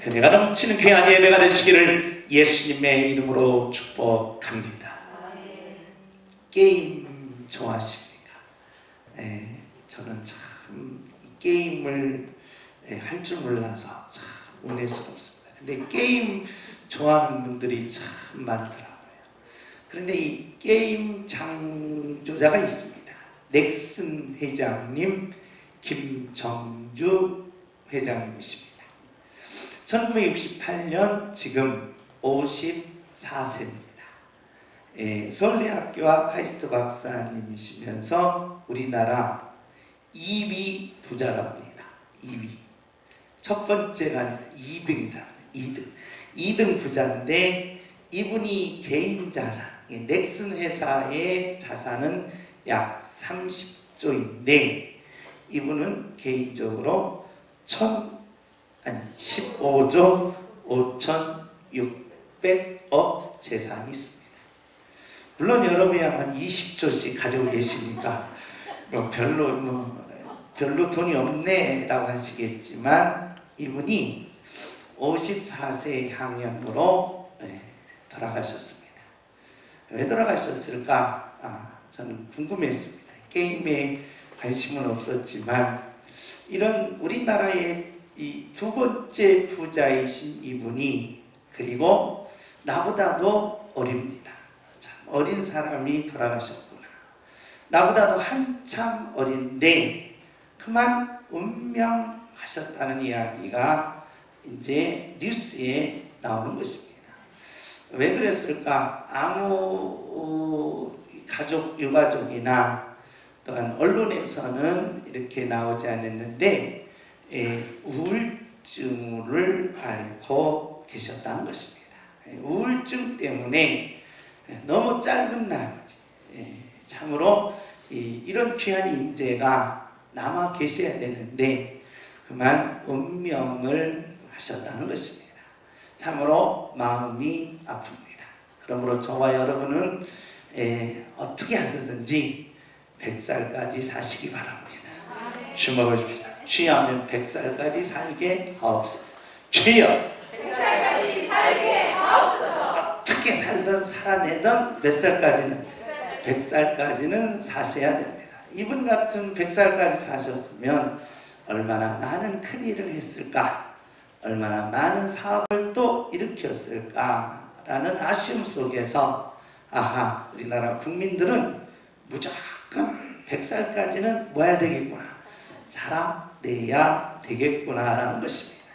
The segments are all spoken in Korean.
은혜가 넘치는 귀한 예배가 되시기를 예수님의 이름으로 축복합니다. 게임 좋아하십니까? 저는 참 게임을 할 줄 몰라서 참 은혜스럽습니다. 근데 게임 좋아하는 분들이 참 많더라고요. 그런데 이 게임 창조자가 있습니다. 넥슨 회장님, 김정주 회장님이십니다. 1968년 지금 54세입니다. 서울대학교와 카이스트 박사님이시면서 우리나라 2위 부자라고 합니다. 2위. 첫 번째가 아니라 2등이라고 합니다. 2등 부자인데 이분이 개인 자산, 넥슨 회사의 자산은 약 30조인데 이분은 개인적으로 15조 5,600억 재산이 있습니다. 물론 여러분이 한 20조씩 가지고 계시니까 별로 돈이 없네 라고 하시겠지만 이분이 54세 향연으로 돌아가셨습니다. 왜 돌아가셨을까? 저는 궁금했습니다. 게임에 관심은 없었지만 이런 우리나라의 이 두 번째 부자이신 이분이 그리고 나보다도 어립니다. 참 어린 사람이 돌아가셨구나. 나보다도 한참 어린데 그만 운명하셨다는 이야기가 이제 뉴스에 나오는 것입니다. 왜 그랬을까? 아무 유가족이나 또한 언론에서는 이렇게 나오지 않았는데 우울증을 앓고 계셨다는 것입니다. 우울증 때문에 너무 짧은 날 참으로 이런 귀한 인재가 남아 계셔야 되는데 그만 운명을 하셨다는 것입니다. 참으로 마음이 아픕니다. 그러므로 저와 여러분은 어떻게 하시든지 100살까지 사시기 바랍니다. 주먹을 줍시다. 주여 하면 100살까지 살게 하옵소서. 주여 100살까지 살게 하옵소서. 어떻게 살든 살아내든 몇 살까지는 100살까지는 사셔야 됩니다. 이분 같은 100살까지 사셨으면 얼마나 많은 큰 일을 했을까, 얼마나 많은 사업을 또 일으켰을까라는 아쉬움 속에서 우리나라 국민들은 무조건 100살까지는 뭐야 되겠구나, 살아내야 되겠구나라는 것입니다.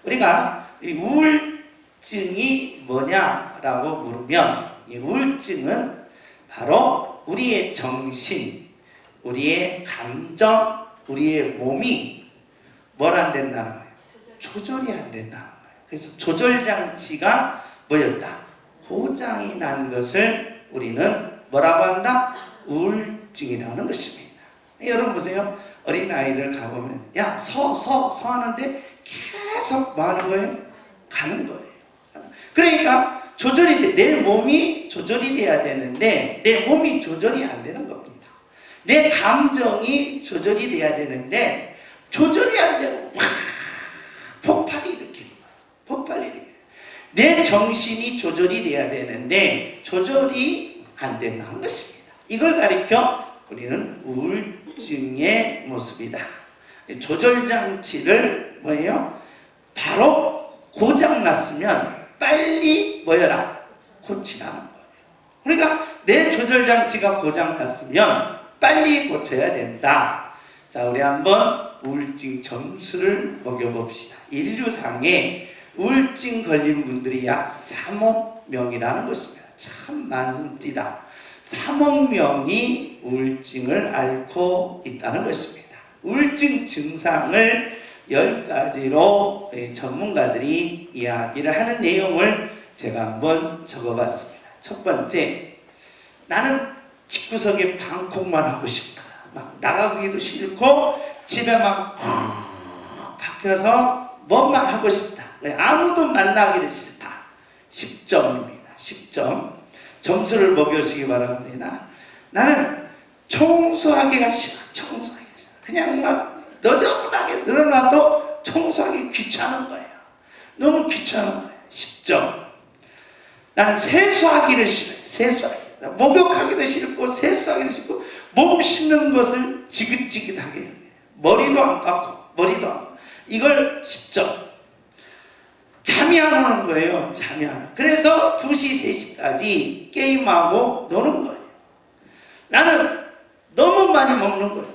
우리가 이 우울증이 뭐냐라고 물으면 이 우울증은 바로 우리의 정신, 우리의 감정, 우리의 몸이 뭘 안 된다는 거예요? 조절이 안 된다는 거예요. 그래서 조절장치가 뭐였다? 고장이 난 것을 우리는 뭐라고 한다? 우울증이라는 것입니다. 여러분 보세요. 어린아이들 가보면 야 서 하는데 계속 뭐 하는 거예요? 가는 거예요. 그러니까 조절이 돼. 내 몸이 조절이 돼야 되는데 내 몸이 조절이 안 되는 겁니다. 내 감정이 조절이 돼야 되는데 조절이 안 되고 폭발이 일으키는 거예요. 폭발이 일으켜요. 내 정신이 조절이 돼야 되는데 조절이 안 된다는 것입니다. 이걸 가리켜 우리는 우울증의 모습이다. 조절장치를 뭐예요? 바로 고장났으면 빨리 뭐여라? 고치라는 거예요. 그러니까 내 조절장치가 고장났으면 빨리 고쳐야 된다. 자, 우리 한번 우울증 점수를 먹여봅시다. 인류상에 우울증 걸린 분들이 약 3억 명이라는 것입니다. 참 많습니다. 3억 명이 우울증을 앓고 있다는 것입니다. 우울증 증상을 10가지로 전문가들이 이야기를 하는 내용을 제가 한번 적어봤습니다. 첫 번째, 나는 집구석에 방콕만 하고 싶다. 막 나가기도 싫고 집에 막 박혀서 뭐만 하고 싶다. 아무도 만나기를 싫다. 10점입니다. 10점. 점수를 먹여주시기 바랍니다. 나는 청소하기가 싫어. 청소하기가 싫어. 그냥 막 너저분하게 늘어나도 청소하기 귀찮은 거예요. 너무 귀찮은 거예요. 10점. 나는 세수하기를 싫어요. 세수하기. 목욕하기도 싫고 세수하기도 싫고 몸 씻는 것을 지긋지긋하게 해요. 머리도 안 감고 머리도 안 감고. 이걸 10점. 잠이 안 오는 거예요. 잠이 안 와. 그래서 2시, 3시까지 게임하고 노는 거예요. 나는 너무 많이 먹는 거예요.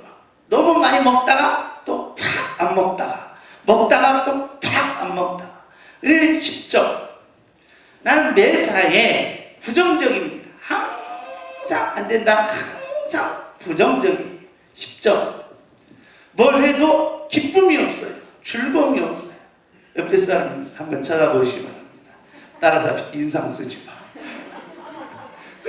너무 많이 먹다가 또 팍 안 먹다가 먹다가 또 팍 안 먹다가. 그래서 10점. 나는 매사에 부정적입니다. 항상 안 된다. 항상 부정적이에요. 10점. 뭘 해도 기쁨이 없어요. 즐거움이 없어요. 옆에 사람 한번 쳐다보시기 바랍니다. 따라서 인상 쓰지 마.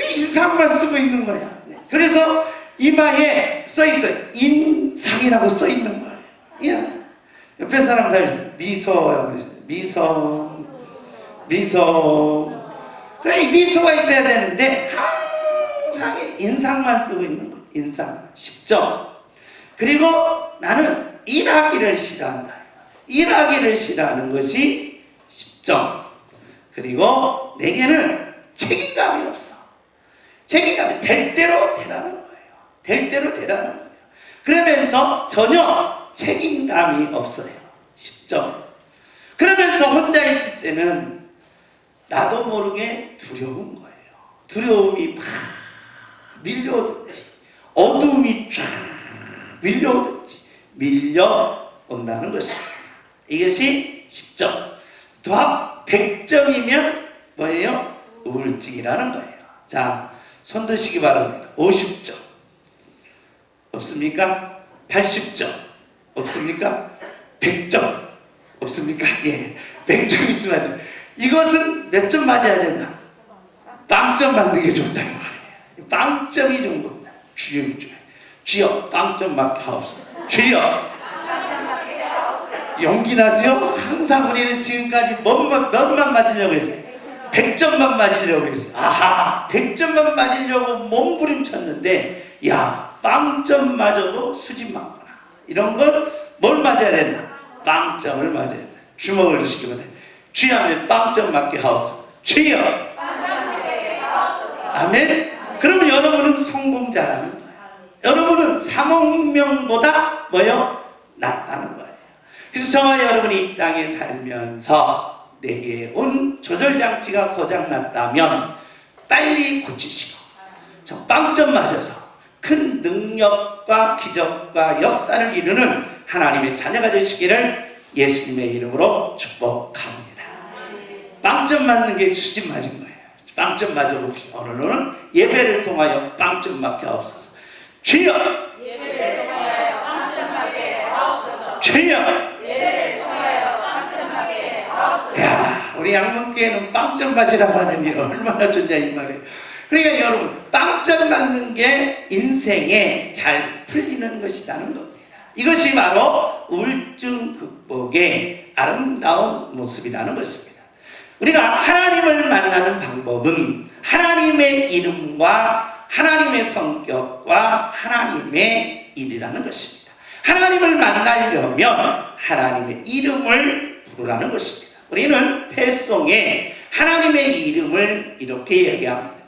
인상만 쓰고 있는 거야. 그래서 이마에 써 있어요. 인상이라고 써 있는 거예요. 옆에 사람들 미소, 미소, 미소. 그래, 미소가 있어야 되는데 항상 인상만 쓰고 있는 거예요. 인상. 10점. 그리고 나는 일하기를 싫어한다. 일하기를 싫어하는 것이 10점. 그리고 내게는 책임감이 없어. 책임감이 될 대로 되라는 거예요. 될 대로 되라는 거예요. 그러면서 전혀 책임감이 없어요. 10점. 그러면서 혼자 있을 때는 나도 모르게 두려운 거예요. 두려움이 막 밀려오든지 어둠이 쫙 밀려오든지 밀려온다는 것입니다. 이것이 10점. 더합 100점이면 뭐예요? 우울증이라는 거예요. 자, 손 드시기 바랍니다. 50점. 없습니까? 80점. 없습니까? 100점. 없습니까? 예. 100점 있으면 안 돼. 이것은 몇 점 맞아야 된다? 빵점 맞는 게 좋다. 이 말이에요. 빵점이 좋은 겁니다. 주여, 빵점 맞게 하옵소서. 주여. 용기 나죠? 항상 우리는 지금까지 몇만 맞으려고 했어요. 100점만 맞으려고 했어요. 아하, 100점만 맞으려고 몸부림쳤는데, 야, 빵점 맞아도 수집 맞구나. 이런 건 뭘 맞아야 된다? 빵점을 맞아야 된다. 주먹을 드시기 바랍니다. 주여 하면 빵점 맞게 하옵소서. 주여. 아멘. 그러면 여러분은 성공자라는 거예요. 여러분은 3억 명보다 뭐요? 낫다는 거예요. 그래서 저와 여러분이 이 땅에 살면서 내게 온 조절장치가 고장났다면 빨리 고치시고 저 빵점 맞아서 큰 능력과 기적과 역사를 이루는 하나님의 자녀가 되시기를 예수님의 이름으로 축복합니다. 빵점 맞는 게 수집 맞은 거예요. 빵점 맞아봅시다. 오늘은 예배를 통하여 빵점 맞게 하옵소서. 주여! 예배를 통하여 빵점 맞게 하옵소서. 주여! 예배를 통하여 빵점 맞게 하옵소서. 야, 우리 양문교회는 빵점 맞으라고 하더니 얼마나 좋냐 이 말이에요. 그러니까 여러분, 빵점 맞는 게 인생에 잘 풀리는 것이라는 겁니다. 이것이 바로 우울증 극복의 아름다운 모습이라는 것입니다. 우리가 하나님을 만나는 방법은 하나님의 이름과 하나님의 성격과 하나님의 일이라는 것입니다. 하나님을 만나려면 하나님의 이름을 부르라는 것입니다. 우리는 패송에 하나님의 이름을 이렇게 얘기합니다.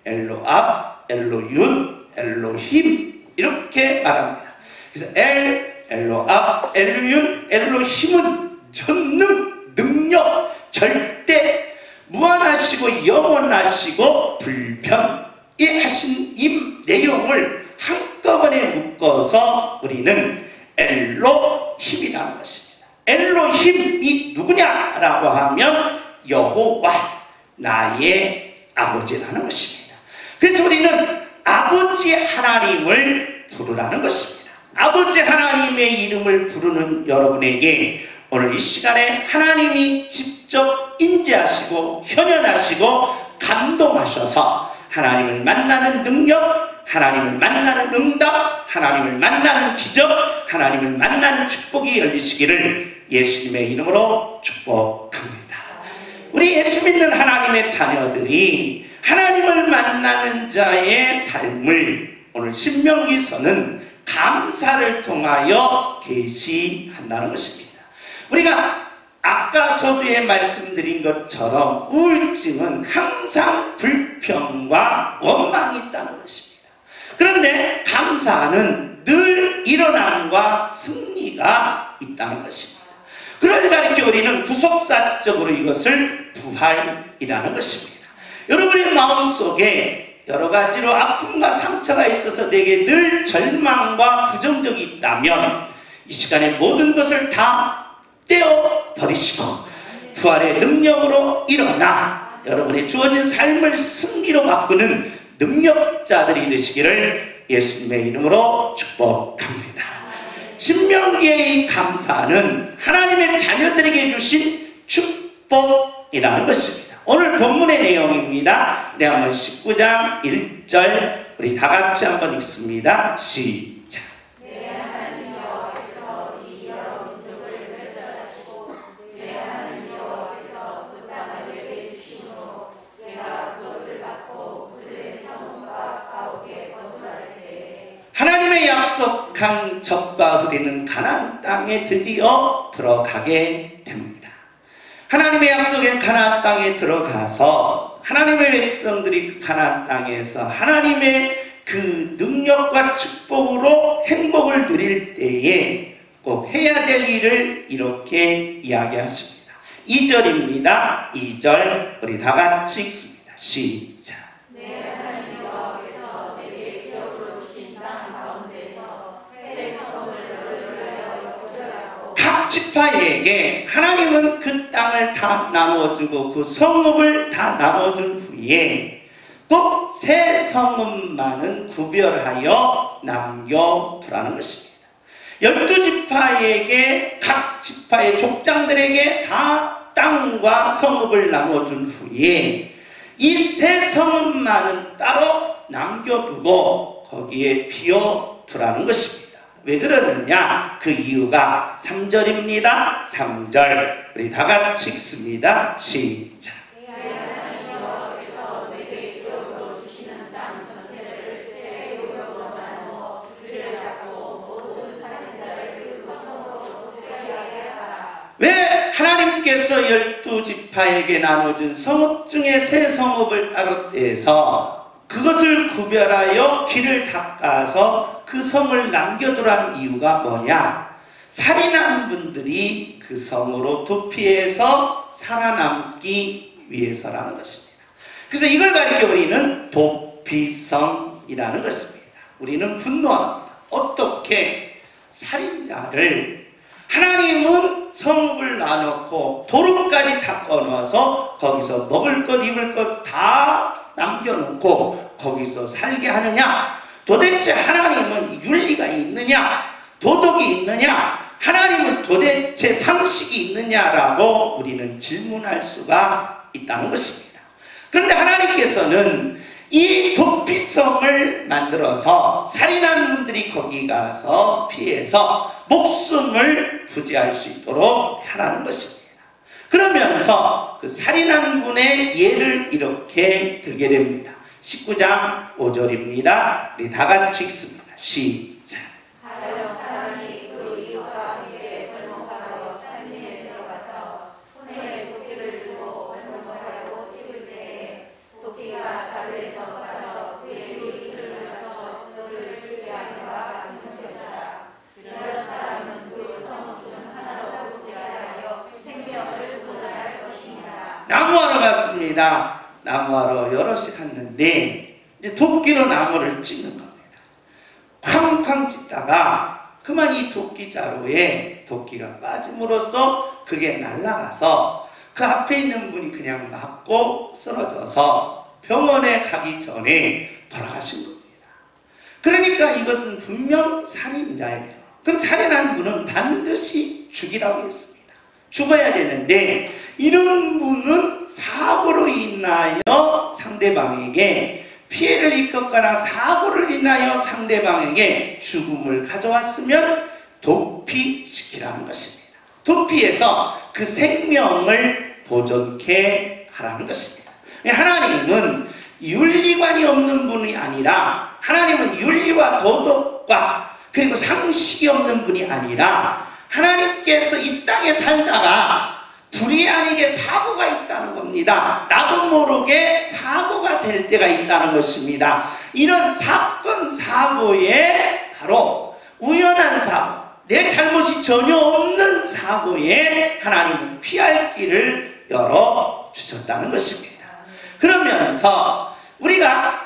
엘로압, 엘로윤, 엘로힘 이렇게 말합니다. 그래서 엘로압, 엘로윤, 엘로힘은 전능, 능력, 절대, 무한하시고 영원하시고 불변이하신 이 내용을 한꺼번에 묶어서 우리는 엘로힘이라는 것입니다. 엘로힘이 누구냐라고 하면 여호와, 나의 아버지라는 것입니다. 그래서 우리는 아버지 하나님을 부르라는 것입니다. 아버지 하나님의 이름을 부르는 여러분에게 오늘 이 시간에 하나님이 직접 인지하시고 현현하시고 감동하셔서 하나님을 만나는 능력, 하나님을 만나는 응답, 하나님을 만나는 기적, 하나님을 만나는 축복이 열리시기를 예수님의 이름으로 축복합니다. 우리 예수 믿는 하나님의 자녀들이 하나님을 만나는 자의 삶을 오늘 신명기서는 감사를 통하여 계시한다는 것입니다. 우리가 아까 서두에 말씀드린 것처럼 우울증은 항상 불평과 원망이 있다는 것입니다. 그런데 감사는 늘 일어남과 승리가 있다는 것입니다. 그러니까 이렇게 우리는 구속사적으로 이것을 부활이라는 것입니다. 여러분의 마음속에 여러 가지로 아픔과 상처가 있어서 내게 늘 절망과 부정적이 있다면 이 시간에 모든 것을 다 떼어버리시고 부활의 능력으로 일어나 여러분의 주어진 삶을 승리로 바꾸는 능력자들이 되시기를 예수님의 이름으로 축복합니다. 신명기의 이 감사는 하나님의 자녀들에게 주신 축복이라는 것입니다. 오늘 본문의 내용입니다. 내용은 19장 1절 우리 다 같이 한번 읽습니다. 시작. 하나님의 약속한 젖과 흐르는 가나안 땅에 드디어 들어가게 됩니다. 하나님의 약속인 가나안 땅에 들어가서 하나님의 백성들이 가나안 땅에서 하나님의 그 능력과 축복으로 행복을 누릴 때에 꼭 해야 될 일을 이렇게 이야기하십니다. 2절입니다. 2절 우리 다 같이 읽습니다. 시작. 각 지파에게 하나님은 그 땅을 다 나눠주고 그 성읍을 다 나눠준 후에 꼭 세 성읍만은 구별하여 남겨두라는 것입니다. 12지파에게 각 지파의 족장들에게 다 땅과 성읍을 나눠준 후에 이 세 성읍만은 따로 남겨두고 거기에 비워두라는 것입니다. 왜 그러느냐? 그 이유가 3절입니다. 3절 우리 다 같이 읽습니다. 시작. 왜 하나님께서 12지파에게 나눠준 성읍 중에 세 성읍을 따로 떼서 그것을 구별하여 길을 닦아서 그 성을 남겨두라는 이유가 뭐냐? 살인한 분들이 그 성으로 도피해서 살아남기 위해서라는 것입니다. 그래서 이걸 가리켜 우리는 도피성이라는 것입니다. 우리는 분노합니다. 어떻게 살인자를 하나님은 성읍을 나눠놓고 도로까지 다 꺼놓아서 거기서 먹을 것 입을 것 다 남겨놓고 거기서 살게 하느냐? 도대체 하나님은 윤리가 있느냐? 도덕이 있느냐? 하나님은 도대체 상식이 있느냐라고 우리는 질문할 수가 있다는 것입니다. 그런데 하나님께서는 이 도피성을 만들어서 살인한 분들이 거기 가서 피해서 목숨을 부지할 수 있도록 하라는 것입니다. 그러면서 그 살인한 분의 예를 이렇게 들게 됩니다. 19장 5절입니다. 우리 다 같이 읽습니다. 시작. 나무하러 갔습니다. 나무하러 여럿이 갔는데 이제 도끼로 나무를 찢는 겁니다. 쾅쾅 찢다가 그만 이 도끼 자루에 도끼가 빠짐으로써 그게 날아가서 그 앞에 있는 분이 그냥 맞고 쓰러져서 병원에 가기 전에 돌아가신 겁니다. 그러니까 이것은 분명 살인자예요. 그럼 살인한 분은 반드시 죽이라고 했습니다. 죽어야 되는데 이런 분은 사고로 인하여 상대방에게 피해를 입었거나 사고를 인하여 상대방에게 죽음을 가져왔으면 도피시키라는 것입니다. 도피해서 그 생명을 보존케 하라는 것입니다. 하나님은 윤리관이 없는 분이 아니라 하나님은 윤리와 도덕과 그리고 상식이 없는 분이 아니라 하나님께서 이 땅에 살다가 불의 아니게 사고가 있다는 겁니다. 나도 모르게 사고가 될 때가 있다는 것입니다. 이런 사건 사고에 바로 우연한 사고, 내 잘못이 전혀 없는 사고에 하나님은 피할 길을 열어주셨다는 것입니다. 그러면서 우리가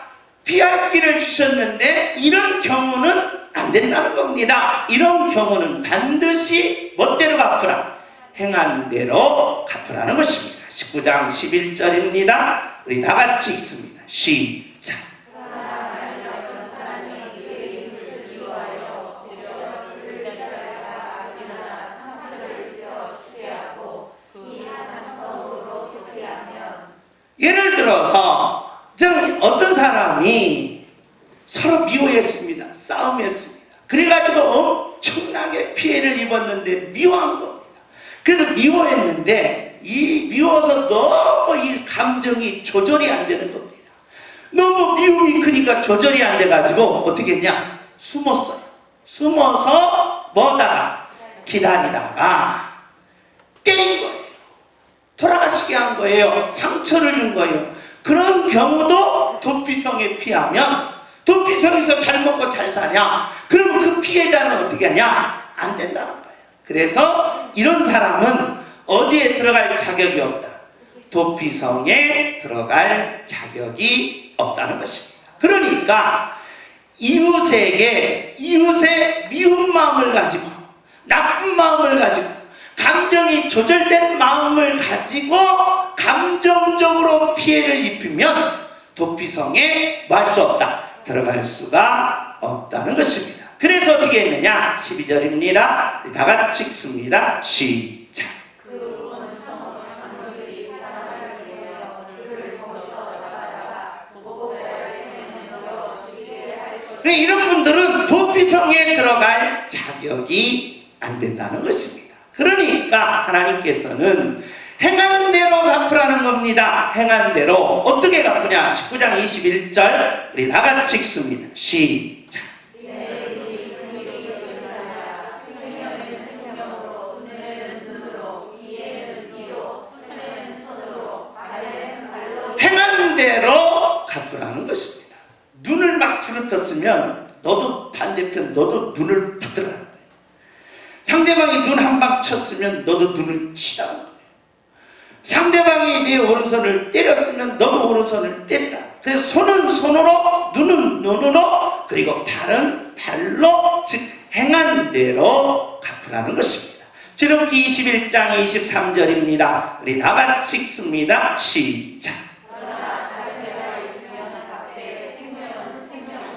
피할 길을 주셨는데 이런 경우는 안 된다는 겁니다. 이런 경우는 반드시 멋대로 갚으라. 행한 대로 갚으라는 것입니다. 19장 11절입니다. 우리 다 같이 읽습니다. 시작. 예를 들어서 어떤 사람이 서로 미워했습니다. 싸움했습니다. 그래가지고 엄청나게 피해를 입었는데 미워한 겁니다. 그래서 미워했는데 이 미워서 너무 이 감정이 조절이 안 되는 겁니다. 너무 미움이 크니까 조절이 안 돼가지고 어떻게 했냐? 숨었어요. 숨어서 뭐다가 기다리다가 때린 거예요. 돌아가시게 한 거예요. 상처를 준 거예요. 그런 경우도 도피성에 피하면 도피성에서 잘 먹고 잘 사냐? 그럼 그 피해자는 어떻게 하냐? 안 된다는 거예요. 그래서 이런 사람은 어디에 들어갈 자격이 없다. 도피성에 들어갈 자격이 없다는 것입니다. 그러니까 이웃의 미운 마음을 가지고 나쁜 마음을 가지고 감정이 조절된 마음을 가지고 감정적으로 피해를 입히면 도피성에 뭐 할 수 없다. 들어갈 수가 없다는 것입니다. 그래서 어떻게 했느냐? 12절입니다. 우리 다 같이 읽습니다. 시작. 이런 분들은 도피성에 들어갈 자격이 안 된다는 것입니다. 그러니까 하나님께서는 행한 대로 갚으라는 겁니다. 행한 대로. 어떻게 갚으냐? 19장 21절 우리 다 같이 읽습니다. 시작. 행한 대로 갚으라는 것입니다. 눈을 막 부르쳤으면 너도 반대편 너도 눈을 붙들라는 거예요. 상대방이 눈 한 방 쳤으면 너도 눈을 치라는 거예요. 상대방이 내 오른손을 때렸으면 너도 오른손을 때리라. 그래서 손은 손으로, 눈은 눈으로, 그리고 발은 발로, 즉 행한 대로 갚으라는 것입니다. 출애굽기 21장 23절입니다. 우리 다 같이 읽습니다. 시작.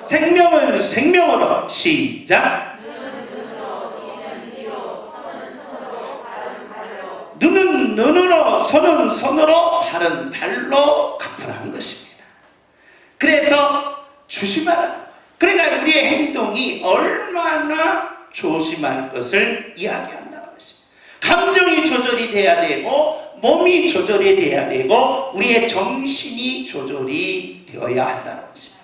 생명은 생명으로. 시작. 눈은 눈으로, 손은 손으로, 발은 발로 갚으라는 것입니다. 그래서 조심하라는 거예요. 그러니까 우리의 행동이 얼마나 조심할 것을 이야기한다는 것입니다. 감정이 조절이 돼야 되고 몸이 조절이 돼야 되고 우리의 정신이 조절이 되어야 한다는 것입니다.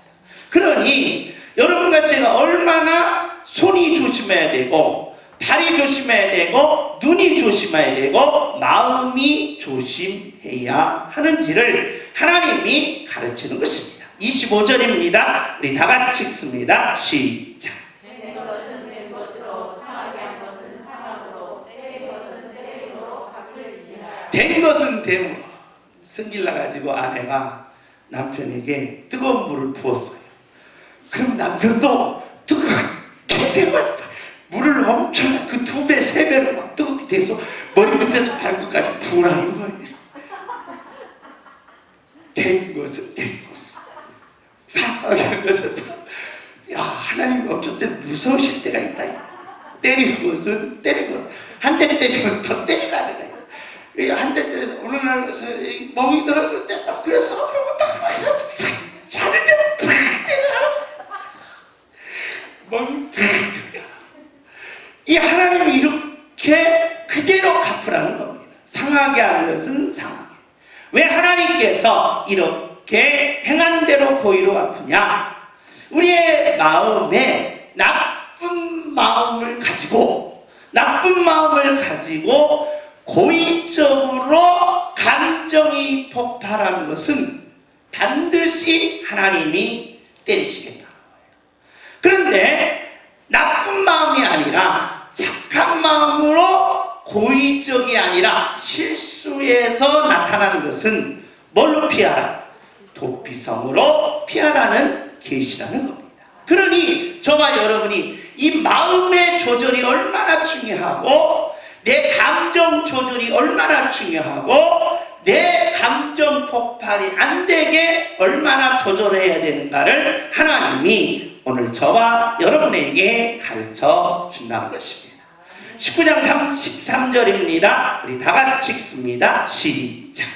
그러니 여러분과 제가 얼마나 손이 조심해야 되고 발이 조심해야 되고 눈이 조심해야 되고 마음이 조심해야 하는지를 하나님이 가르치는 것입니다. 25절입니다. 우리 다 같이 읽습니다. 시작. 된 것은 된 것으로, 상하게 한 것은 상함으로, 때린 것은 때림으로 갚을지니라. 된 것은 됨으로. 성질 나가지고 아내가 남편에게 뜨거운 물을 부었어요. 그럼 남편도 뜨겁게 물을 엄청 그 2배, 3배로 막 뜨겁게 돼서 머리부터서 발끝까지 부으라는 거예요. 된 것은 된 것은, 상하게 한 것은 야, 하나님 어쩔 때 무서우실 때가 있다. 때리는 것은 때리는 것. 한 대 때리면 더 때리라는 거예요. 한 대 때려서 어느 날 그래서 멍이 들었는데 그래서 그러고 딱 와서 자는데 팍 때리라고 멍이 팍 들어. 이 하나님이 이렇게 그대로 갚으라는 겁니다. 상하게 하는 것은 상하게. 왜 하나님께서 이렇게 행한 대로 고의로 갚으냐? 우리의 마음에 나쁜 마음을 가지고 고의적으로 감정이 폭발하는 것은 반드시 하나님이 때리시겠다는 거예요. 그런데 나쁜 마음이 아니라 착한 마음으로 고의적이 아니라 실수해서 나타나는 것은 뭘로 피하라? 도피성으로 피하라는 계시라는 겁니다. 그러니 저와 여러분이 이 마음의 조절이 얼마나 중요하고 내 감정 조절이 얼마나 중요하고 내 감정 폭발이 안 되게 얼마나 조절해야 되는가를 하나님이 오늘 저와 여러분에게 가르쳐 준다는 것입니다. 19장 33절입니다. 우리 다 같이 읽습니다. 시작.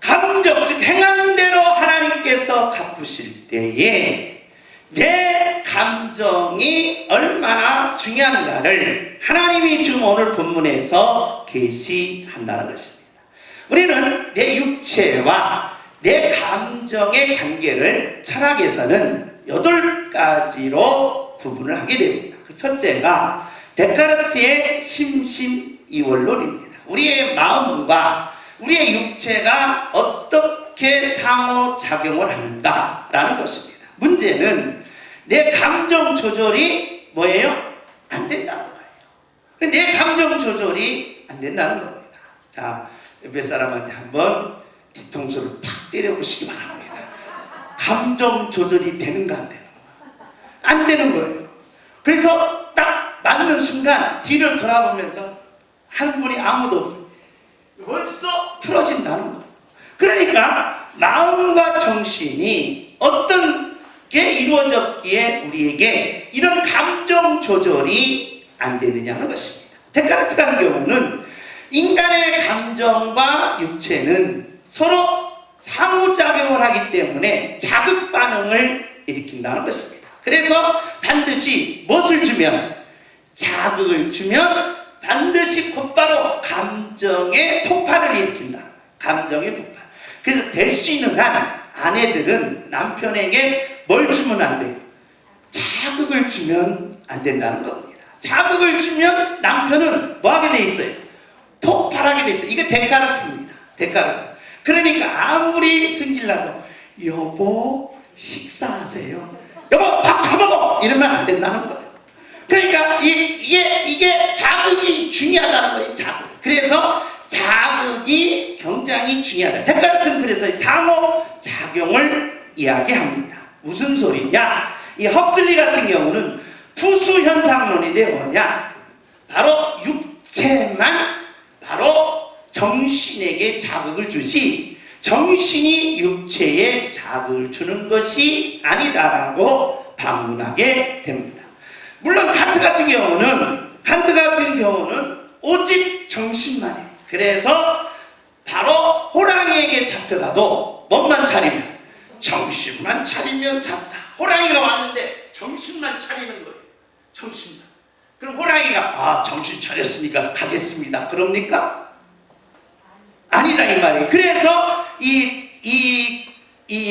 감정, 즉 행하는 대로 하나님께서 갚으실 때에 내 감정이 얼마나 중요한가를 하나님이 지금 오늘 본문에서 계시한다는 것입니다. 우리는 내 육체와 내 감정의 관계를 철학에서는 8가지로 구분을 하게 됩니다. 그 첫째가 데카르트의 심심이원론입니다. 우리의 마음과 우리의 육체가 어떻게 상호작용을 하는가라는 것입니다. 문제는 내 감정 조절이 뭐예요? 안 된다는 거예요. 내 감정 조절이 안 된다는 겁니다. 자, 옆에 사람한테 한번 뒤통수를 팍 때려보시기 바랍니다. 감정 조절이 되는가 안 되는가? 안 되는 거예요. 그래서 딱 맞는 순간 뒤를 돌아보면서 하는 분이 아무도 없어요. 벌써 틀어진다는 거예요. 그러니까 마음과 정신이 어떤 게 이루어졌기에 우리에게 이런 감정 조절이 안 되느냐는 것입니다. 데카르트 같은 경우는 인간의 감정과 육체는 서로 상호작용을 하기 때문에 자극 반응을 일으킨다는 것입니다. 그래서 반드시 무엇을 주면, 자극을 주면 반드시 곧바로 감정의 폭발을 일으킨다. 감정의 폭발. 그래서 될 수 있는 한 아내들은 남편에게 뭘 주면 안 돼요? 자극을 주면 안 된다는 겁니다. 자극을 주면 남편은 뭐 하게 돼 있어요? 폭발하게 돼 있어요. 이게 데카르트입니다. 데카르트. 그러니까 아무리 승질나도 여보 식사하세요. 여보 밥 처먹어! 이러면 안 된다는 거예요. 그러니까 이게 자극이 중요하다는 거예요. 자극. 그래서 자극이 굉장히 중요하다. 데카르트는 그래서 상호작용을 이야기합니다. 무슨 소리냐? 이 헉슬리 같은 경우는 부수현상론인데 뭐냐? 바로 육체만 바로 정신에게 자극을 주지 정신이 육체에 자극을 주는 것이 아니다라고 반문하게 됩니다. 물론 칸트 같은 경우는 오직 정신만 해요. 그래서 바로 호랑이에게 잡혀가도 몸만 차리면, 정신만 차리면 산다. 호랑이가 왔는데 정신만 차리는 거예요. 정신만. 그럼 호랑이가 정신 차렸으니까 가겠습니다. 그럽니까? 아니다 이 말이에요. 그래서 이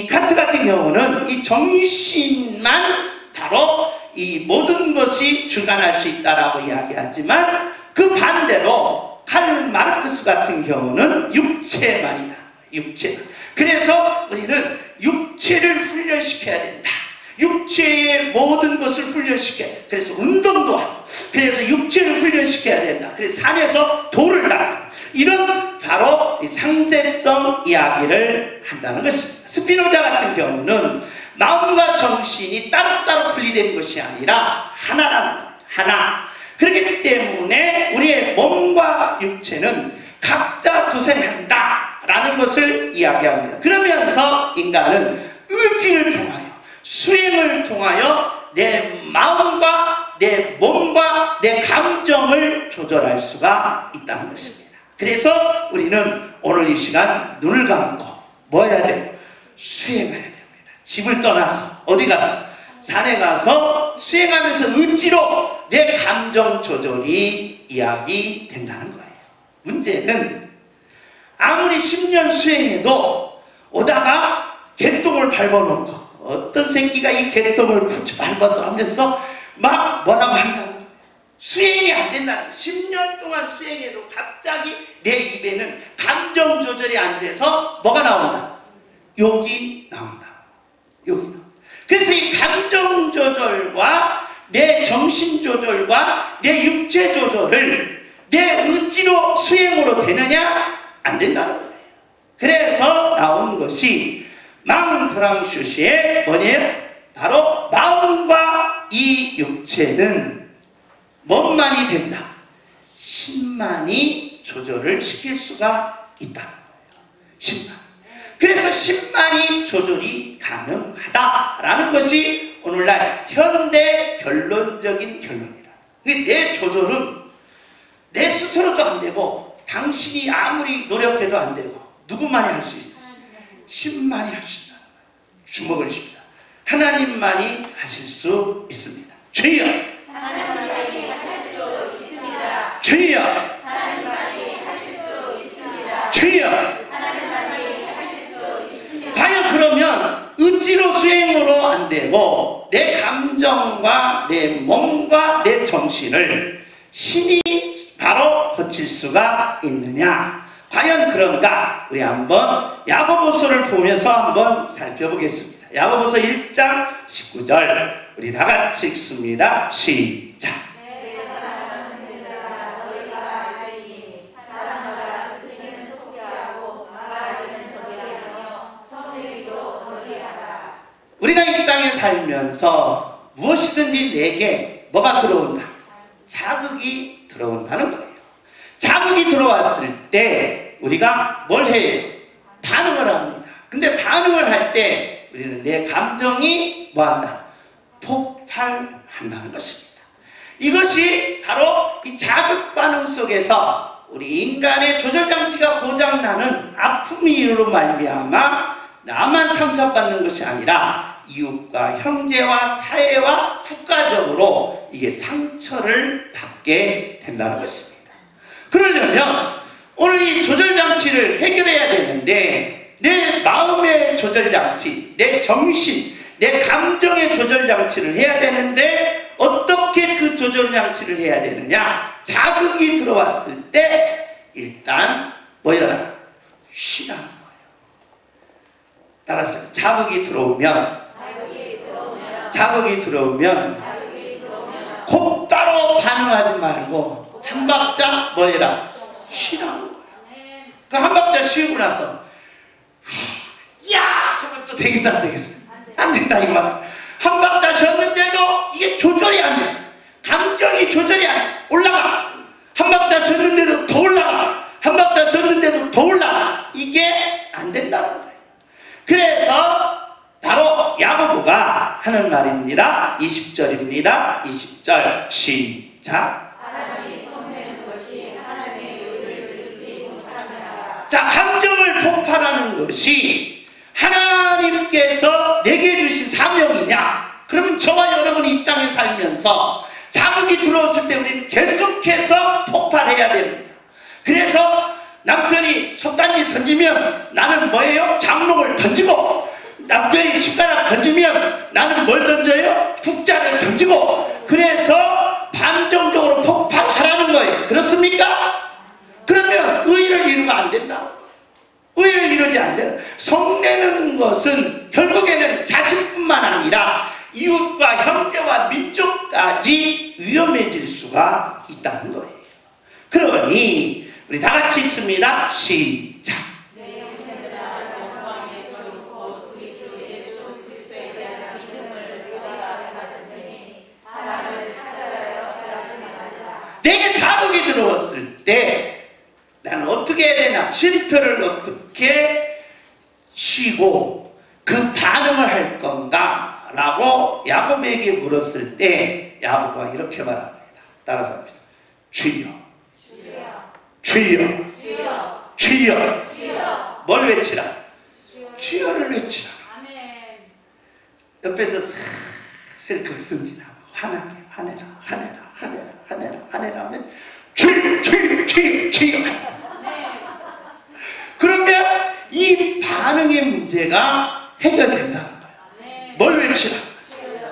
칸트 같은 경우는 이 정신만 바로 이 모든 것이 주관할 수 있다라고 이야기하지만 그 반대로 칼 마르크스 같은 경우는 육체만이다. 육체만. 그래서 우리는 육체를 훈련시켜야 된다. 육체의 모든 것을 훈련시켜야 된다. 그래서 운동도 하고 그래서 육체를 훈련시켜야 된다. 그래서 산에서 돌을 닦고 이런 바로 이 상대성 이야기를 한다는 것입니다. 스피노자 같은 경우는 마음과 정신이 따로따로 분리된 것이 아니라 하나라는 거예요. 하나. 그렇기 때문에 우리의 몸과 육체는 각자 도생한다라는 것을 이야기합니다. 그러면서 인간은 의지를 통하여 수행을 통하여 내 마음과 내 몸과 내 감정을 조절할 수가 있다는 것입니다. 그래서 우리는 오늘 이 시간 눈을 감고 뭐 해야 돼요? 수행해야 됩니다. 집을 떠나서 어디 가서? 산에 가서 수행하면서 의지로 내 감정 조절이 이야기된다는 거예요. 문제는 아무리 10년 수행해도 오다가 개똥을 밟아놓고 어떤 새끼가 이 개똥을 밟아서 하면서 막 뭐라고 한다는 거예요. 수행이 안 된다는 거예요. 10년 동안 수행해도 갑자기 내 입에는 감정 조절이 안 돼서 뭐가 나온다? 욕이 나온다. 욕이 나온다. 그래서 이 감정 조절과 내 정신 조절과 내 육체 조절을 내 의지로 수행으로 되느냐? 안 된다는 거예요. 그래서 나온 것이 망프랑슈시의 뭐냐요? 바로 마음과 이 육체는 뭔만이 된다? 신만이 조절을 시킬 수가 있다는 거예요. 신만. 그래서 신만이 조절이 가능하다라는 것이 오늘날 현대 결론적인 결론이라. 내 조절은 내 스스로도 안 되고 당신이 아무리 노력해도 안 되고 누구만이 할 수 있어요? 신만이 할 수 있다. 주목을 주십니다. 하나님만이 하실 수 있습니다. 주여! 하나님만이 하실 수 있습니다. 주여! 하나님만이 하실 수 있습니다. 주여! 하나님만이 하실 수 있습니다. 과연 그러면 의지로 수행으로 안 되고 내 감정과 내 몸과 내 정신을 신이 바로 고칠 수가 있느냐? 과연 그런가? 우리 한번 야고보서를 보면서 한번 살펴보겠습니다. 야고보서 1장 19절 우리 다 같이 읽습니다. 시작. 우리가 이 땅에 살면서 무엇이든지 내게 뭐가 들어온다? 자극이 들어온다는 거예요. 자극이 들어왔을 때 우리가 뭘 해요? 반응을 합니다. 근데 반응을 할 때 우리는 내 감정이 뭐한다? 폭발한다는 것입니다. 이것이 바로 이 자극 반응 속에서 우리 인간의 조절장치가 고장나는 아픔으로 말미암아 나만 상처받는 것이 아니라 이웃과 형제와 사회와 국가적으로 이게 상처를 받게 된다는 것입니다. 그러려면 오늘 이 조절장치를 해결해야 되는데 내 마음의 조절장치, 내 정신, 내 감정의 조절장치를 해야 되는데 어떻게 그 조절장치를 해야 되느냐? 자극이 들어왔을 때 일단 뭐여라? 쉬라는 거예요. 따라서 자극이 들어오면 곧바로 반응하지 말고 한 박자 뭐해라? 쉬라는 거예요. 그 한 박자 쉬고 나서 야! 하면 또 되겠어 안 되겠어? 안 된다 이 말. 한 박자 쉬었는데도 이게 조절이 안 돼. 감정이 조절이 안 돼. 올라가. 한 박자 쉬었는데도 더 올라가. 한 박자 쉬었는데도 더 올라가. 이게 안 된다는 거예요. 그래서 바로 야고보가 하는 말입니다. 20절입니다. 20절 시작. 사람이 성내는 것이 하나님의 의를 이루지 못하느니라. 자, 감정을 폭발하는 것이 하나님께서 내게 주신 사명이냐? 그러면 저와 여러분이 이 땅에 살면서 자극이 들어왔을 때 우리는 계속해서 폭발해야 됩니다. 그래서 남편이 솥단지 던지면 나는 뭐예요? 장롱을 던지고, 남편이 숟가락 던지면 나는 뭘 던져요? 국자를 던지고. 그래서 반정적으로 폭발하라는 거예요. 그렇습니까? 그러면 의의를 이루면 안 된다. 의의를 이루지 않는 성내는 것은 결국에는 자신뿐만 아니라 이웃과 형제와 민족까지 위험해질 수가 있다는 거예요. 그러니 우리 다 같이 읽습니다. 시작. 내 형제들아 영광의 거룩고 우리 주 예수 그리스도에 대한 믿음을 너희가 가졌으니 사람을 찾아가려 하지 말라. 내게 자극이 들어왔을 때 나는 어떻게 해야 되나? 쉼표를 어떻게 쉬고 그 반응을 할 건가? 라고 야곱에게 물었을 때 야곱과 이렇게 말합니다. 따라서 합니다. 주여, 주여, 주여, 주여. 주여. 뭘 외치라? 주여를 외치라. 아멘. 옆에서 슬슬 긋습니다. 화나게, 화내라, 화내라, 화내라, 화내라, 화내라 하면 주여, 주여, 주여, 주여. 그러면 이 반응의 문제가 해결된다는 거예요. 뭘 외치라?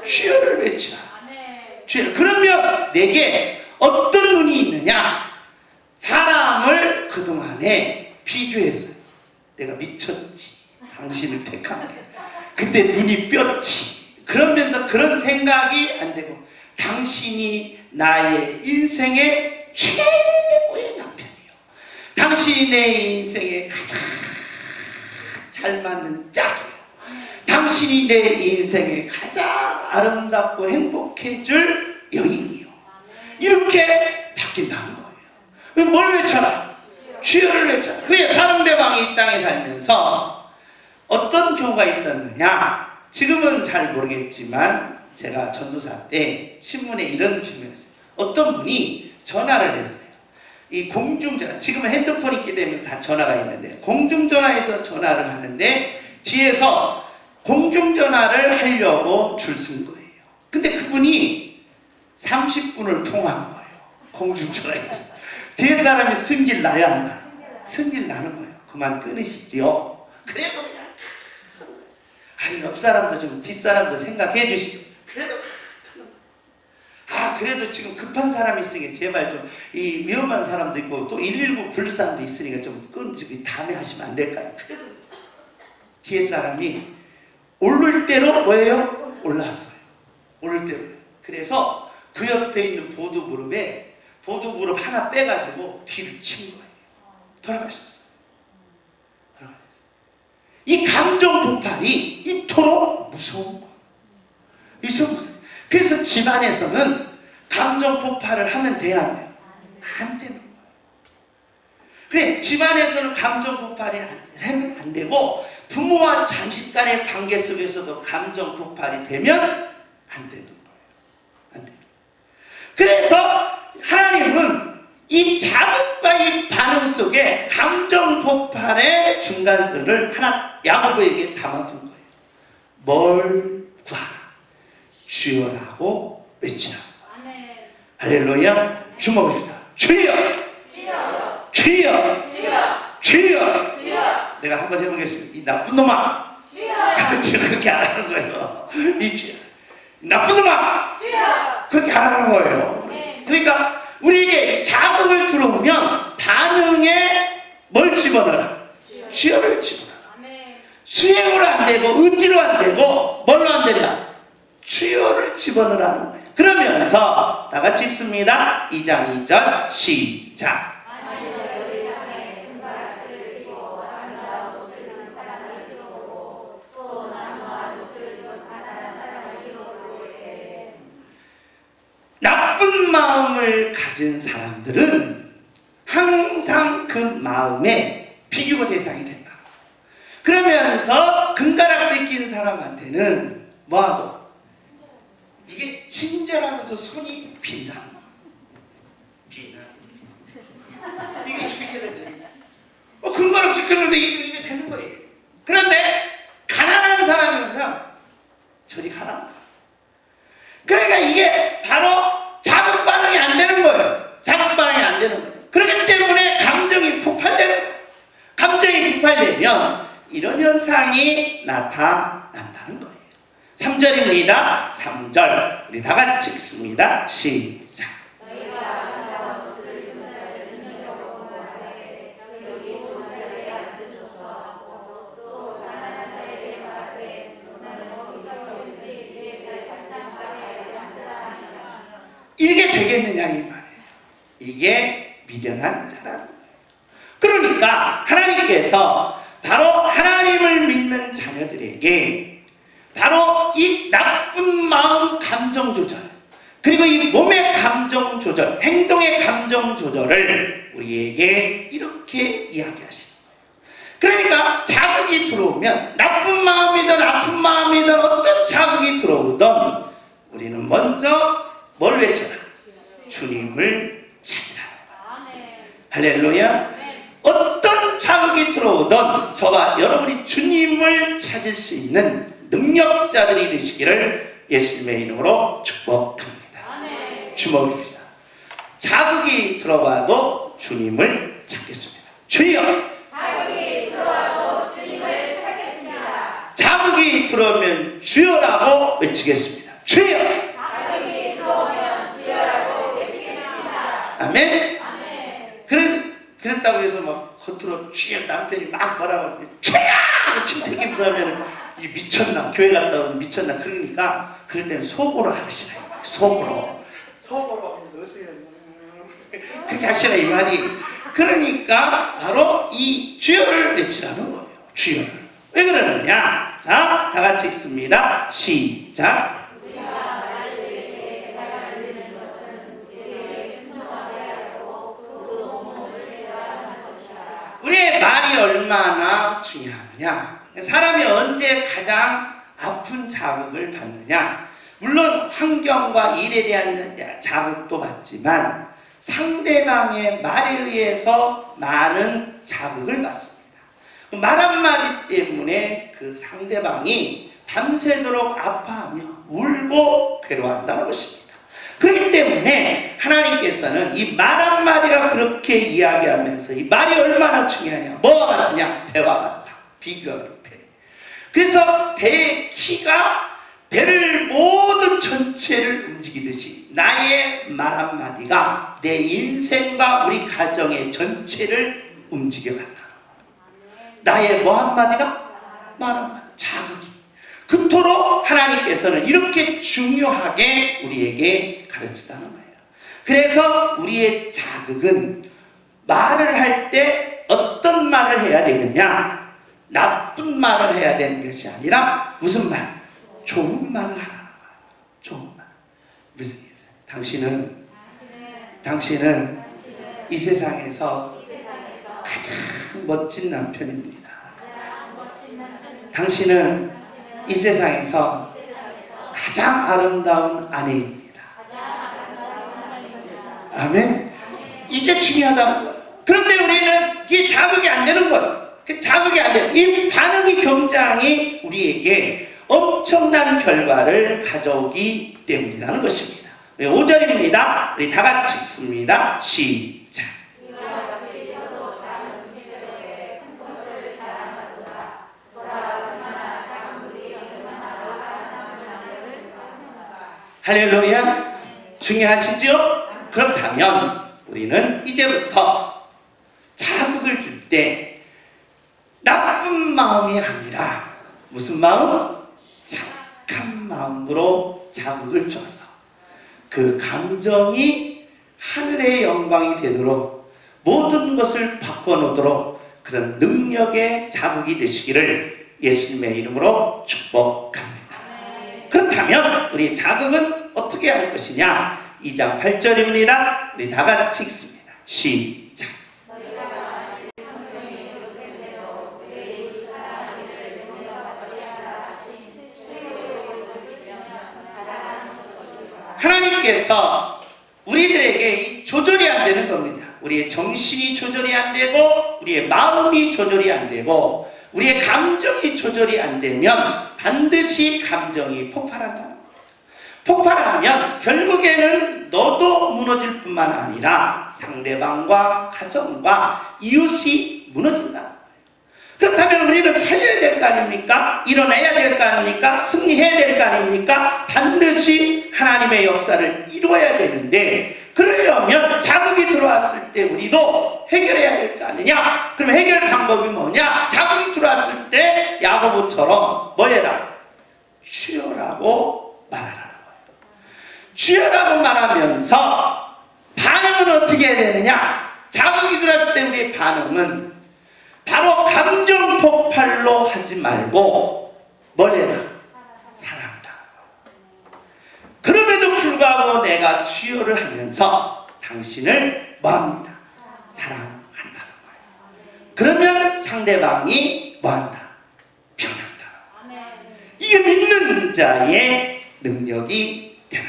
주여를 외치라. 주여. 그러면 내게 어떤 눈이 있느냐? 사람을 그동안에 비교했어요. 내가 미쳤지. 당신을 택한 게. 그때 눈이 뼈지. 그러면서 그런 생각이 안 되고 당신이 나의 인생의 최고의 남편이요. 당신이 내 인생에 가장 잘 맞는 짝이요. 당신이 내 인생에 가장 아름답고 행복해질 여인이요. 이렇게 바뀐다는 거예요. 뭘 외쳐라? 주여를 외쳐라. 그래 상대방이 이 땅에 살면서 어떤 경우가 있었느냐? 지금은 잘 모르겠지만 제가 전도사 때 신문에 이런 질문을 했어요. 어떤 분이 전화를 했어요. 이 공중전화, 지금은 핸드폰이 있기 때문에 다 전화가 있는데 공중전화에서 전화를 하는데 뒤에서 공중전화를 하려고 줄 쓴 거예요. 근데 그분이 30분을 통화한 거예요. 공중전화에서. 뒤에 사람이 승질 나야 한다. 승질 나는 거예요. 그만 끊으시지요. 그래도 그냥 아니 옆 사람도 좀 뒷사람도 생각해 주시고 그래도 그래도 지금 급한 사람이 있으니까 제발 좀 이 위험한 사람도 있고 또 119 부를 사람도 있으니까 좀 끊지 다음에 하시면 안 될까요? 그래도 뒤에 사람이 오를 대로 뭐예요? 올랐어요. 오를 대로. 그래서 그 옆에 있는 보도그룹에 보도그룹 하나 빼가지고 뒤를 친 거예요. 돌아가셨어요. 이 감정 폭발이 이토록 무서운 거예요. 무서워요. 그래서 집안에서는 감정 폭발을 하면 돼야 안 돼요? 안 되는 거예요. 그래, 집안에서는 감정 폭발이 하면 안 되고 부모와 자식 간의 관계 속에서도 감정 폭발이 되면 안 되는 거예요. 안 돼요. 그래서 하나님은 이 자극과 이 반응 속에 감정 폭발의 중간선을 하나 야고보에게 담아둔 거예요. 뭘 구하라? 주여라고 외치라. 할렐루야. 주먹읍시다. 주여! 주여! 주여! 주여! 내가 한번 해보겠습니다. 이 나쁜 놈아! 그렇지, 그렇게 안 하는 거예요. 이 주여! 나쁜 놈아! 그렇게 안 하는 거예요. 그러니까 우리에게 자극을 들어오면 반응에 뭘 집어넣어라? 주여를 집어넣어라. 수행으로 안 되고 의지로 안 되고 뭘로 안 되냐? 주여를 집어넣으라는 거예요. 그러면서 다 같이 읽습니다. 2장 2절 시작. 나쁜 마음을 가진 사람들은 항상 그 마음에 비교가 대상이 된다. 그러면서 금가락지 낀 사람한테는 뭐하고? 이게 친절하면서 손이 빈다는 거야. 비나. 이게 이렇게 되는 거야. 금가락지 꼈는데 이게 되는 거예요. 그런데 가난한 사람이면 저리 가난하다. 그러니까 이게 바로 자극 반응이 안 되는 거예요. 자극 반응이 안 되는 거예요. 그렇기 때문에 감정이 폭발되는 거예요. 감정이 폭발되면 이런 현상이 나타난다는 거예요. 3절입니다. 3절. 우리 다 같이 읽습니다. 시작. 이게 되겠느냐 이 말이에요. 이게 미련한 자라는 거예요. 그러니까 하나님께서 바로 하나님을 믿는 자녀들에게 바로 이 나쁜 마음 감정 조절 그리고 이 몸의 감정 조절, 행동의 감정 조절을 우리에게 이렇게 이야기하시는 거예요. 그러니까 자극이 들어오면 나쁜 마음이든 아픈 마음이든 어떤 자극이 들어오든 우리는 먼저 뭘 외쳐라? 주님을 찾으라. 할렐루야. 어떤 자극이 들어오든 저와 여러분이 주님을 찾을 수 있는 능력자들이 되시기를 예수님의 이름으로 축복합니다. 주목합시다. 자극이 들어와도 주님을 찾겠습니다. 주여. 자극이 들어와도 주님을 찾겠습니다. 자극이 자극이 들어오면 주여라고 외치겠습니다. 주여! 자극이 들어오면 주여라고 외치겠습니다. 아멘? 그랬다고 해서 막 겉으로 주여 남편이 막 뭐라고 하면 주여! 침대기면서 하면 이 미쳤나? 교회 갔다 오면 미쳤나? 그러니까 그럴 때는 속으로 하시라. 속으로 하면서 으스면 그렇게 하시라 이 말이. 그러니까 바로 이 주여를 외치라는 거예요. 주여를. 왜 그러느냐? 자, 다 같이 읽습니다. 시작. 우리의 말이 얼마나 중요하냐? 사람이 언제 가장 아픈 자극을 받느냐? 물론 환경과 일에 대한 자극도 받지만 상대방의 말에 의해서 많은 자극을 받습니다. 말 한마디 때문에 그 상대방이 밤새도록 아파하며 울고 괴로워한다는 것입니다. 그렇기 때문에 하나님께서는 이 말 한마디가 그렇게 이야기하면서 이 말이 얼마나 중요하냐, 뭐와 같으냐, 배와 같다. 비교하기 배. 그래서 배의 키가 배를 모든 전체를 움직이듯이 나의 말 한마디가 내 인생과 우리 가정의 전체를 움직여간다. 나의 뭐 한마디가? 말 한마디. 자극이. 그토록 하나님께서는 이렇게 중요하게 우리에게 가르치다는 거예요. 그래서 우리의 자극은 말을 할 때 어떤 말을 해야 되느냐? 나쁜 말을 해야 되는 것이 아니라 무슨 말? 좋은 말을 하라는 거예요. 좋은 말. 무슨 일이에요? 당신은 이 세상에서 가장 멋진 남편입니다. 당신은 이 세상에서 가장 아름다운 아내입니다. 아멘. 이게 중요하다는 거예요. 그런데 우리는 이게 자극이 안 되는 거예요. 자극이 안 돼요. 이 반응이 굉장히 우리에게 엄청난 결과를 가져오기 때문이라는 것입니다. 5절입니다. 우리 다 같이 읽습니다. 시작. 할렐루야. 중요하시죠? 그렇다면 우리는 이제부터 자극을 줄 때 나쁜 마음이 아니라 무슨 마음? 착한 마음으로 자극을 줘서 그 감정이 하늘의 영광이 되도록 모든 것을 바꿔놓도록 그런 능력의 자극이 되시기를 예수님의 이름으로 축복합니다. 그렇다면 우리 자극은 어떻게 할 것이냐? 2장 8절입니다. 우리 다 같이 읽습니다. 시작. 하나님께서 우리들에게 조절이 안 되는 겁니다. 우리의 정신이 조절이 안 되고 우리의 마음이 조절이 안 되고 우리의 감정이 조절이 안 되면 반드시 감정이 폭발한다는 거예요. 폭발하면 결국에는 너도 무너질 뿐만 아니라 상대방과 가정과 이웃이 무너진다는 거예요. 그렇다면 우리는 살려야 될 거 아닙니까? 일어나야 될 거 아닙니까? 승리해야 될 거 아닙니까? 반드시 하나님의 역사를 이루어야 되는데 그러려면 자극이 들어왔을 때 우리도 해결해야 될 거 아니냐? 그럼 해결 방법이 뭐냐? 자극이 들어왔을 때 야고보처럼 뭐 해라? 주여라고 말하라는 거예요. 주여라고 말하면서 반응은 어떻게 해야 되느냐? 자극이 들어왔을 때 우리의 반응은 바로 감정 폭발로 하지 말고 뭘 해라? 사랑하라. 그럼에도 불구하고 내가 주여를 하면서 당신을 뭐합니다? 사랑한다는 거예요. 그러면 상대방이 뭐한다? 변한다. 이게 믿는 자의 능력이 되는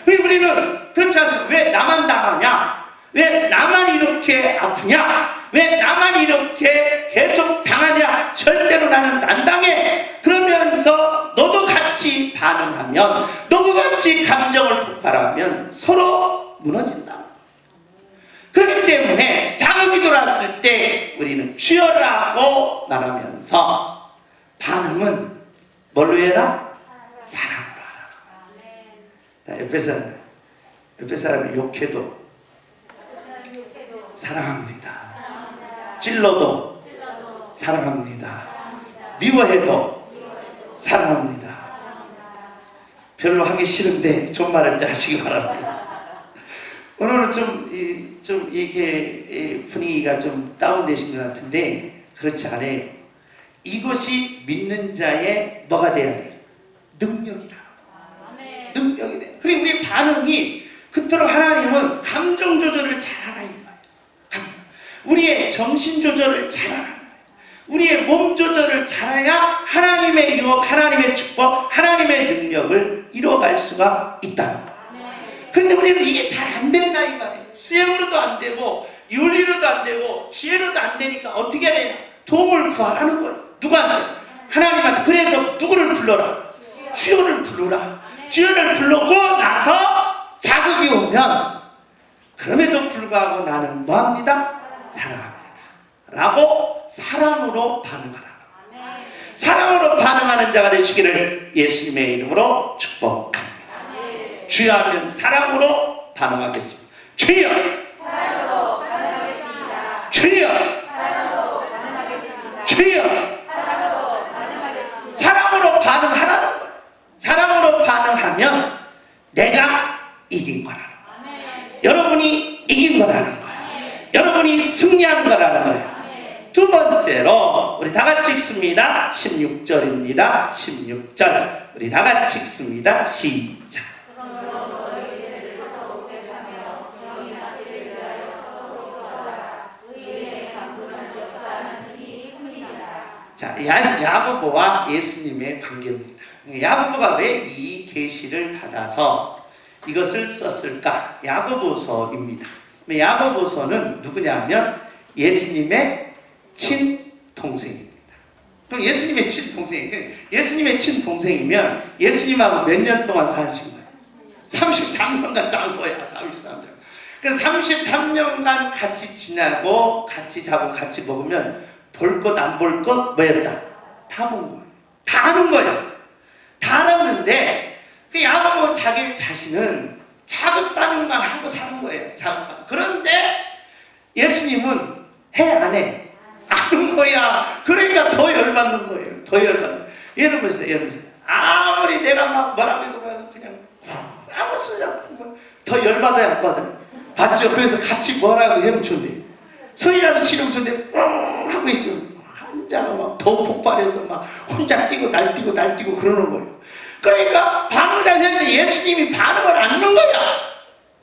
거예요. 우리는 그렇지 않습니까? 왜 나만 당하냐? 왜 나만 이렇게 아프냐? 왜 나만 이렇게 계속 당하냐? 절대로 나는 안 당해. 그러면서 너도 같이 반응하면, 너도 같이 감정을 폭발하면 서로 무너진다. 그렇기 때문에 자극이 들어왔을 때 우리는 주여라고 말하면서 반응은 뭘로 해라? 사랑으로 하라. 옆에 사람이 욕해도 사랑합니다. 찔러도 사랑합니다. 미워해도 사랑합니다. 별로 하기 싫은데 존말할 때 하시기 바랍니다. 오늘은 좀 이렇게 분위기가 좀 다운되신 것 같은데 그렇지 않아요. 이것이 믿는 자의 뭐가 돼야 돼? 능력이라. 능력이 돼. 그리고 우리 반응이 그토록 하나님은 감정 조절을 잘하라 이 말이에요. 우리의 정신 조절을 잘하라. 우리의 몸 조절을 잘해야 하나님의 유업, 하나님의 축복, 하나님의 능력을 이뤄갈 수가 있다는 거예요. 그런데 우리는 이게 잘 안 된다 이 말이에요. 수행으로도 안 되고 윤리로도 안 되고 지혜로도 안 되니까 어떻게 해야 되냐? 도움을 구하라는 거예요. 누구한테? 하나님한테. 그래서 누구를 불러라? 주여를 불러라. 주여를 불러고 나서 자극이 오면 그럼에도 불구하고 나는 뭐합니다? 사랑합니다 라고 사랑으로 반응하라. 사랑으로 반응하는 자가 되시기를 예수님의 이름으로 축복합니다. 주여 하면 사랑으로 반응하겠습니다. 주여! 사랑으로 반응하겠습니다. 주여! 사랑으로 반응하겠습니다. 주여! 사랑으로 반응하겠습니다. 사랑으로 반응하라는 거예요. 사랑으로 반응하면 내가 이긴 거라는 거예요. 여러분이 이긴 거라는 거예요. 여러분이 승리하는 거라는 거예요. 두 번째로 우리 다 같이 읽습니다. 16절입니다. 16절 우리 다 같이 읽습니다. 시작. 자, 야고보와 예수님의 관계입니다. 야고보가 왜 이 계시를 받아서 이것을 썼을까? 야고보서입니다. 야고보서는 누구냐면 예수님의 친동생입니다. 그럼 예수님의 친동생, 예수님의 친동생이면 예수님하고 몇 년 동안 사신 거예요? 33년간 산 거야. 33년. 그 33년간 같이 지나고 같이 자고 같이 먹으면 볼 것 안 볼 것 뭐였다? 다 본 거예요. 다 아는 거예요. 다 알았는데 그 야고보 자기 자신은 자극받는만 하고 사는 거예요. 자극받는. 그런데 예수님은 해 안 해? 아는 거야. 그러니까 더 열받는 거예요. 더 열받는. 예를 보세요. 아무리 내가 막 뭐라고 해도 그냥 아무 소리 않고 더 열받아야 안 받아요. 봤죠? 그래서 같이 뭐라고 헤엄쳤는데 소리라도 지르면서 하고 있으면 한자가 막 더 폭발해서 막 혼자 뛰고 날뛰고 그러는 거예요. 그러니까 반응을 했는데 예수님이 반응을 안 넣는 거야.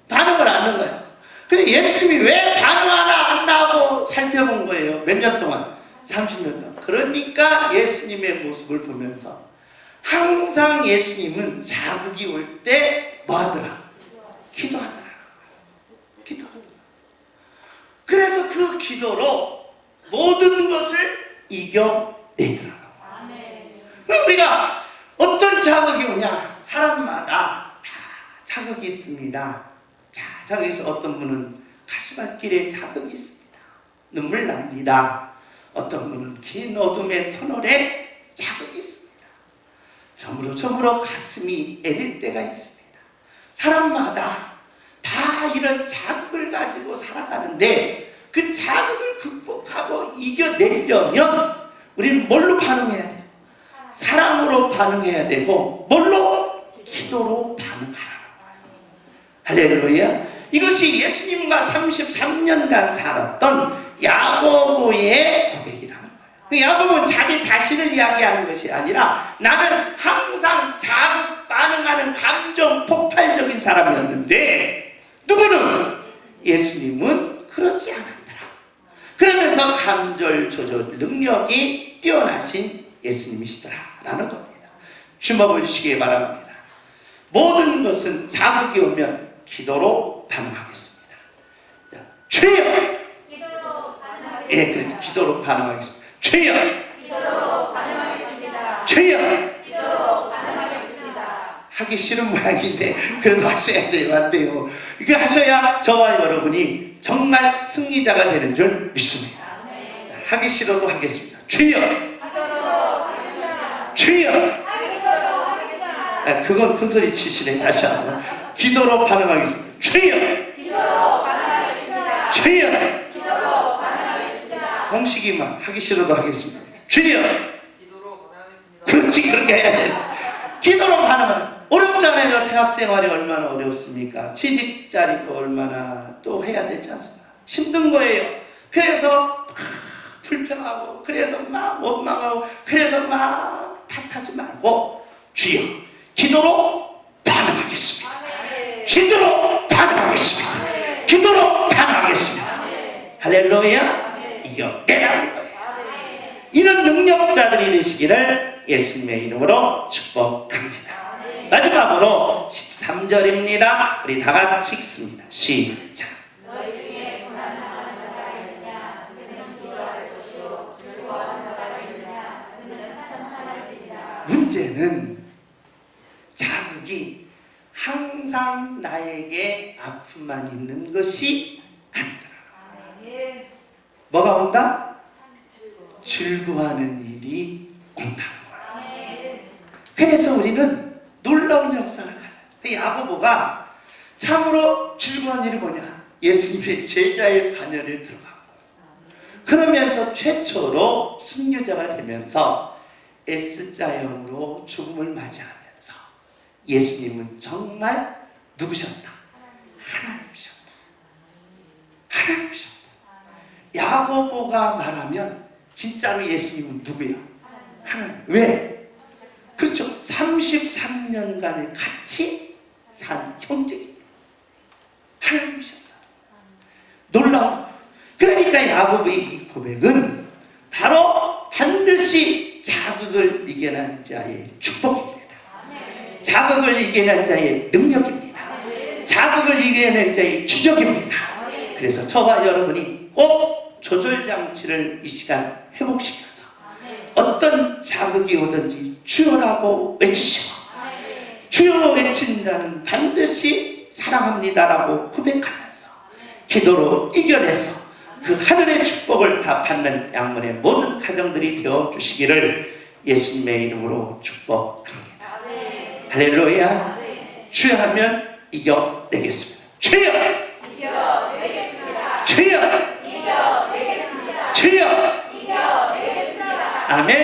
반응을 안 넣는 거야. 근데 예수님이 왜 반응하나 안 나고 살펴본 거예요. 몇 년 동안? 30년 동안. 그러니까 예수님의 모습을 보면서 항상 예수님은 자극이 올 때 뭐 하더라? 기도하더라. 기도하더라. 그래서 그 기도로 모든 것을 이겨내더라. 그럼 우리가 어떤 자극이 오냐? 사람마다 다 자극이 있습니다. 자, 자극에서 어떤 분은 가시밭길에 자극이 있습니다. 눈물 납니다. 어떤 분은 긴 어둠의 터널에 자극이 있습니다. 저물어 가슴이 애릴 때가 있습니다. 사람마다 다 이런 자극을 가지고 살아가는데 그 자극을 극복하고 이겨내려면 우리는 뭘로 반응해야 돼요? 사랑으로 반응해야 되고 뭘로? 기도로 반응하라는 거예요. 할렐루야. 이것이 예수님과 33년간 살았던 야고보의 고백이라는 거예요. 야고보는 자기 자신을 이야기하는 것이 아니라 나는 항상 자극 반응하는 감정 폭발적인 사람이었는데 누구는? 예수님은 그렇지 않았더라. 그러면서 감정 조절 능력이 뛰어나신 예수님이시더라라는 겁니다. 주목을 주시기 바랍니다. 모든 것은 자극이 오면 기도로 반응하겠습니다. 자, 주여! 기도로 반응하겠습니다. 예, 그렇죠. 기도로 반응하겠습니다. 주여! 기도로 반응하겠습니다. 주여! 기도로 반응하겠습니다. 하기 싫은 모양인데 그래도 하셔야 돼요. 안 돼요. 이렇게 하셔야 저와 여러분이 정말 승리자가 되는 줄 믿습니다. 하기 싫어도 하겠습니다. 주여! 기도로 반응하겠습니다. 주여! 기도로 그건 큰소리 치시네. 다시 한번 기도로 반응하겠습니다. 주여 기도로 반응하겠습니다. 주여 기도로 반응하겠습니다. 공식이만 하기 싫어도 하겠습니다. 주여 기도로 반응하겠습니다. 그렇지 그렇게 해야 돼. 기도로 반응하는 어렵잖아요. 대학생활이 얼마나 어렵습니까? 취직자리도 얼마나 또 해야 되지 않습니까? 힘든 거예요. 그래서 불평하고 그래서 막 원망하고 그래서 막 탓하지 말고 주여 기도로 반응하겠습니다. 기도로 반응하겠습니다. 기도로 반응하겠습니다. 할렐루야. 이겨내라는 거예요. 이런 능력자들이 되시기를 예수님의 이름으로 축복합니다. 마지막으로 13절입니다. 우리 다 같이 읽습니다. 시작. 너희 중에 고난당하는 자가 있느냐? 그는 기도할 것이요 즐거워하는 자가 있느냐? 그는 천사만이니라. 문제는 자극이 항상 나에게 아픔만 있는 것이 아니더라. 뭐가 온다? 즐거워하는 일이 온다는 거야. 그래서 우리는 놀라운 역사를 가져요. 야고보가 참으로 즐거운 일이 뭐냐? 예수님의 제자의 반열에 들어가고 그러면서 최초로 순교자가 되면서 S자형으로 죽음을 맞이하면서 예수님은 정말 누구셨다? 하나님이셨다. 하나님이셨다. 야고보가 말하면 진짜로 예수님은 누구야? 하나님. 왜? 그렇죠. 33년간을 같이 산 형제입니다. 하나님이셨다. 놀라운. 그러니까 야고보의 이 고백은 바로 반드시 자극을 이겨낸 자의 축복입니다. 자극을 이겨낸 자의 능력입니다. 자극을 이겨낸 자의 기적입니다. 그래서 저와 여러분이 꼭 조절장치를 이 시간 회복시켜서 어떤 자극이 오든지 주여라고 외치시고 주여로 외친 자는 반드시 사랑합니다라고 고백하면서 기도로 이겨내서 그 하늘의 축복을 다 받는 양문의 모든 가정들이 되어주시기를 예수님의 이름으로 축복합니다. 할렐루야. 주여 하면 이겨내겠습니다. 주여 이겨내겠습니다. 주여 이겨내겠습니다. 주여 이겨내겠습니다. 아멘.